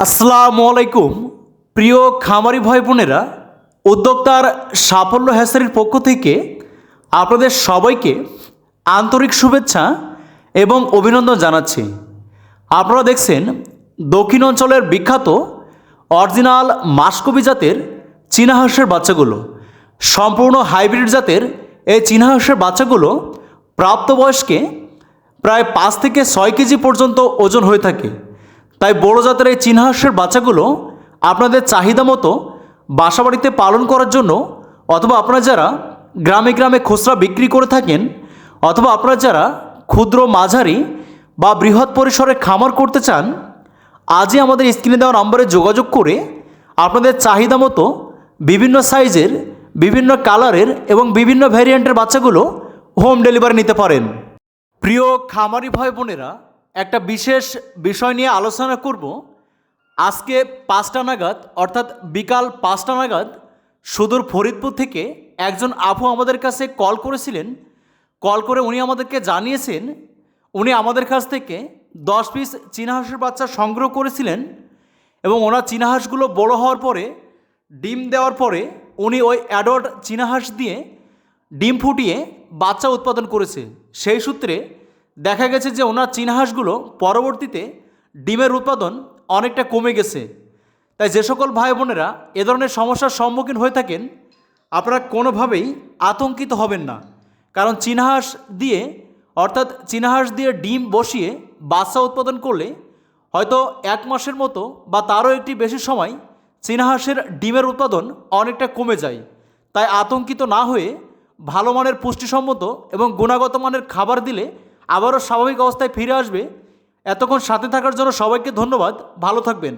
আসসালামু আলাইকুম। প্রিয় খামারি ভাই বোনেরা, উদ্যোক্তার সাফল্য হ্যাচারির পক্ষ থেকে আপনাদের সবাইকে আন্তরিক শুভেচ্ছা এবং অভিনন্দন জানাচ্ছি। আপনারা দেখছেন দক্ষিণ অঞ্চলের বিখ্যাত অরিজিনাল মাসকবি জাতের চীনা হাঁসের বাচ্চাগুলো। সম্পূর্ণ হাইব্রিড জাতের এই চীনা হাঁসের বাচ্চাগুলো প্রাপ্তবয়স্কে প্রায় 5 থেকে 6 কেজি পর্যন্ত ওজন হয়ে থাকে। তাই বড় জাতের এই চীনা হাঁসের বাচ্চাগুলো আপনাদের চাহিদা মতো বাসাবাড়িতে পালন করার জন্য, অথবা আপনারা যারা গ্রামে গ্রামে খুচরা বিক্রি করে থাকেন, অথবা আপনারা যারা ক্ষুদ্র মাঝারি বা বৃহৎ পরিসরে খামার করতে চান, আজই আমাদের স্ক্রিনে দেওয়া নম্বরে যোগাযোগ করে আপনাদের চাহিদা মতো বিভিন্ন সাইজের, বিভিন্ন কালারের এবং বিভিন্ন ভ্যারিয়েন্টের বাচ্চাগুলো হোম ডেলিভারি নিতে পারেন। প্রিয় খামারি ভাই বোনেরা, একটা বিশেষ বিষয় নিয়ে আলোচনা করব। আজকে 5টা নাগাদ, অর্থাৎ বিকাল 5টা নাগাদ সুদূর ফরিদপুর থেকে একজন আপু আমাদের কাছে কল করেছিলেন। কল করে উনি আমাদেরকে জানিয়েছেন উনি আমাদের কাছ থেকে 10 পিস চীনা হাঁসের বাচ্চা সংগ্রহ করেছিলেন এবং ওনার চীনা হাঁসগুলো বড়ো হওয়ার পরে, ডিম দেওয়ার পরে উনি ওই অ্যাডাল্ট চীনা হাঁস দিয়ে ডিম ফুটিয়ে বাচ্চা উৎপাদন করেছে। সেই সূত্রে দেখা গেছে যে ওনার চীনা হাঁসগুলো পরবর্তীতে ডিমের উৎপাদন অনেকটা কমে গেছে। তাই যে সকল ভাই বোনেরা এ ধরনের সমস্যার সম্মুখীন হয়ে থাকেন, আপনারা কোনোভাবেই আতঙ্কিত হবেন না। কারণ চীনা হাঁস দিয়ে, অর্থাৎ চীনা হাঁস দিয়ে ডিম বসিয়ে বাচ্চা উৎপাদন করলে হয়তো 1 মাসের মতো বা তারও একটি বেশি সময় চীনা হাঁসের ডিমের উৎপাদন অনেকটা কমে যায়। তাই আতঙ্কিত না হয়ে ভালো মানের পুষ্টিসম্মত এবং গুণগত মানের খাবার দিলে আবারও স্বাভাবিক অবস্থায় ফিরে আসবে। এতক্ষণ সাথে থাকার জন্য সবাইকে ধন্যবাদ। ভালো থাকবেন।